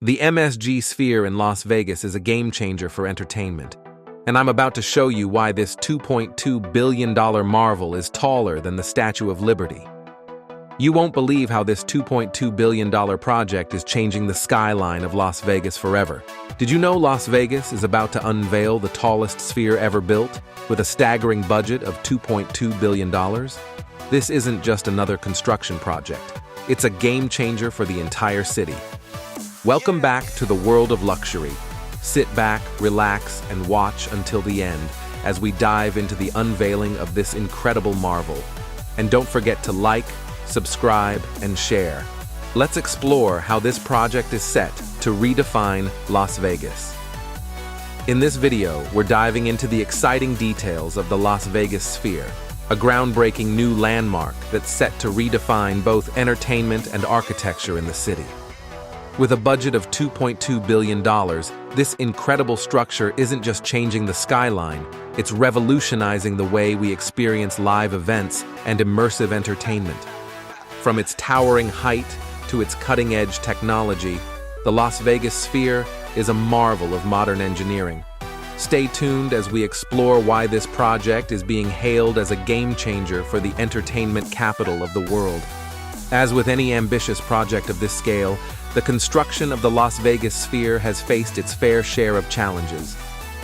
The MSG Sphere in Las Vegas is a game changer for entertainment, and I'm about to show you why this $2.2 billion marvel is taller than the Statue of Liberty. You won't believe how this $2.2 billion project is changing the skyline of Las Vegas forever. Did you know Las Vegas is about to unveil the tallest sphere ever built, with a staggering budget of $2.2 billion? This isn't just another construction project. It's a game changer for the entire city. Welcome back to the world of luxury. Sit back, relax, and watch until the end as we dive into the unveiling of this incredible marvel. And don't forget to like, subscribe, and share. Let's explore how this project is set to redefine Las Vegas. In this video, we're diving into the exciting details of the Las Vegas Sphere, a groundbreaking new landmark that's set to redefine both entertainment and architecture in the city. With a budget of $2.2 billion, this incredible structure isn't just changing the skyline, it's revolutionizing the way we experience live events and immersive entertainment. From its towering height to its cutting-edge technology, the Las Vegas Sphere is a marvel of modern engineering. Stay tuned as we explore why this project is being hailed as a game-changer for the entertainment capital of the world. As with any ambitious project of this scale, the construction of the Las Vegas Sphere has faced its fair share of challenges.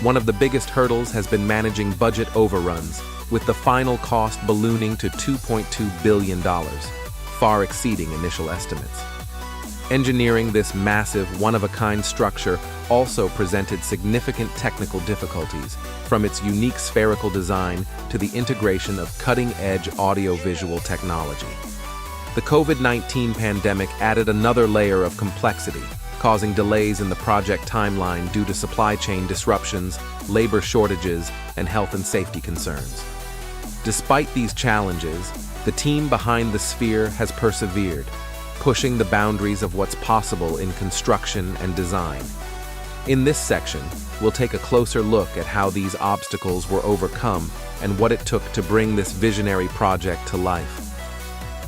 One of the biggest hurdles has been managing budget overruns, with the final cost ballooning to $2.2 billion, far exceeding initial estimates. Engineering this massive, one-of-a-kind structure also presented significant technical difficulties, from its unique spherical design to the integration of cutting-edge audio-visual technology. The COVID-19 pandemic added another layer of complexity, causing delays in the project timeline due to supply chain disruptions, labor shortages, and health and safety concerns. Despite these challenges, the team behind the Sphere has persevered, pushing the boundaries of what's possible in construction and design. In this section, we'll take a closer look at how these obstacles were overcome and what it took to bring this visionary project to life.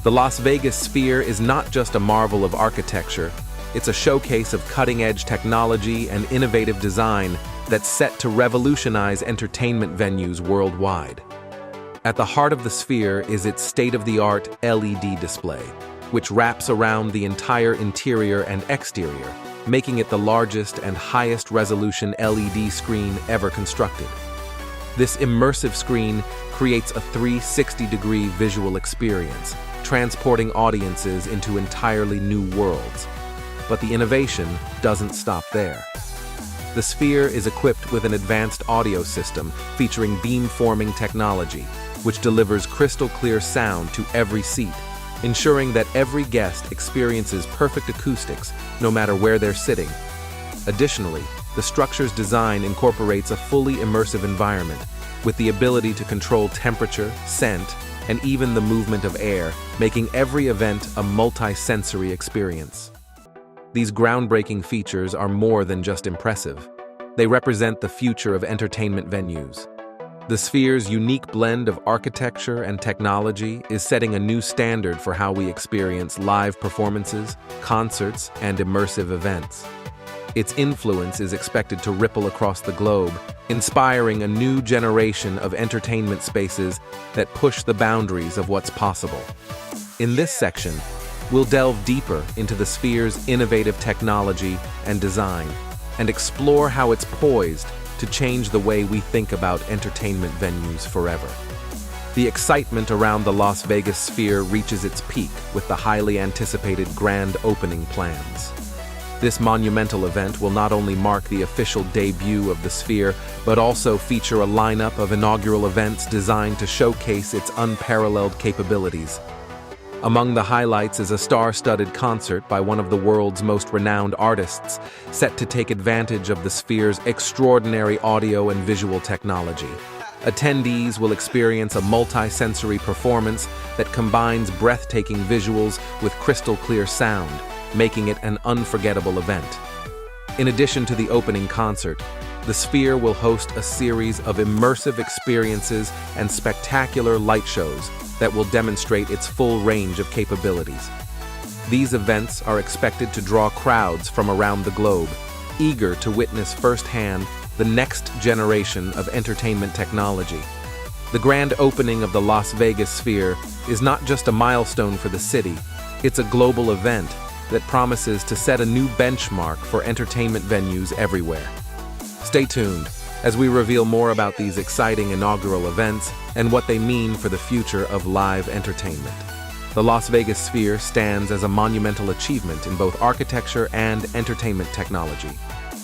The Las Vegas Sphere is not just a marvel of architecture, it's a showcase of cutting-edge technology and innovative design that's set to revolutionize entertainment venues worldwide. At the heart of the Sphere is its state-of-the-art LED display, which wraps around the entire interior and exterior, making it the largest and highest-resolution LED screen ever constructed. This immersive screen creates a 360-degree visual experience, transporting audiences into entirely new worlds. But the innovation doesn't stop there. The Sphere is equipped with an advanced audio system featuring beam-forming technology, which delivers crystal-clear sound to every seat, ensuring that every guest experiences perfect acoustics no matter where they're sitting. Additionally, the structure's design incorporates a fully immersive environment, with the ability to control temperature, scent, and even the movement of air, making every event a multi-sensory experience. These groundbreaking features are more than just impressive. They represent the future of entertainment venues. The Sphere's unique blend of architecture and technology is setting a new standard for how we experience live performances, concerts, and immersive events. Its influence is expected to ripple across the globe, inspiring a new generation of entertainment spaces that push the boundaries of what's possible. In this section, we'll delve deeper into the Sphere's innovative technology and design, and explore how it's poised to change the way we think about entertainment venues forever. The excitement around the Las Vegas Sphere reaches its peak with the highly anticipated grand opening plans. This monumental event will not only mark the official debut of the Sphere, but also feature a lineup of inaugural events designed to showcase its unparalleled capabilities. Among the highlights is a star-studded concert by one of the world's most renowned artists, set to take advantage of the Sphere's extraordinary audio and visual technology. Attendees will experience a multi-sensory performance that combines breathtaking visuals with crystal-clear sound, making it an unforgettable event. In addition to the opening concert, the Sphere will host a series of immersive experiences and spectacular light shows that will demonstrate its full range of capabilities. These events are expected to draw crowds from around the globe, eager to witness firsthand the next generation of entertainment technology. The grand opening of the Las Vegas Sphere is not just a milestone for the city, it's a global event that promises to set a new benchmark for entertainment venues everywhere. Stay tuned as we reveal more about these exciting inaugural events and what they mean for the future of live entertainment. The Las Vegas Sphere stands as a monumental achievement in both architecture and entertainment technology.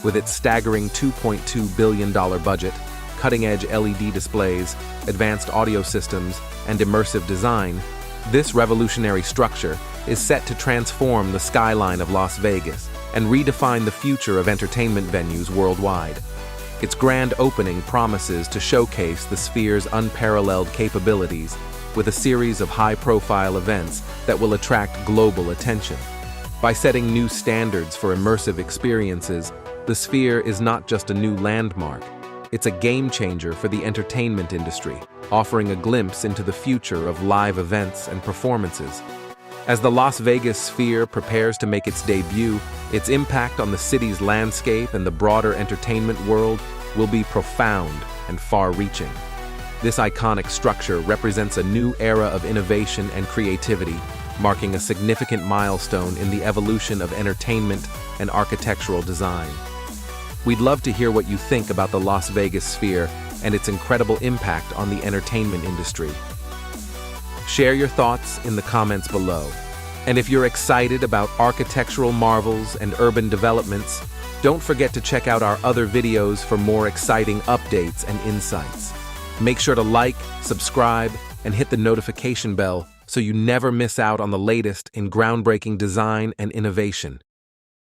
With its staggering $2.2 billion budget, cutting-edge LED displays, advanced audio systems, and immersive design, this revolutionary structure is set to transform the skyline of Las Vegas and redefine the future of entertainment venues worldwide. Its grand opening promises to showcase the Sphere's unparalleled capabilities with a series of high-profile events that will attract global attention. By setting new standards for immersive experiences, the Sphere is not just a new landmark, it's a game-changer for the entertainment industry, offering a glimpse into the future of live events and performances. As the Las Vegas Sphere prepares to make its debut, its impact on the city's landscape and the broader entertainment world will be profound and far-reaching. This iconic structure represents a new era of innovation and creativity, marking a significant milestone in the evolution of entertainment and architectural design. We'd love to hear what you think about the Las Vegas Sphere and its incredible impact on the entertainment industry. Share your thoughts in the comments below. And if you're excited about architectural marvels and urban developments, don't forget to check out our other videos for more exciting updates and insights. Make sure to like, subscribe, and hit the notification bell so you never miss out on the latest in groundbreaking design and innovation.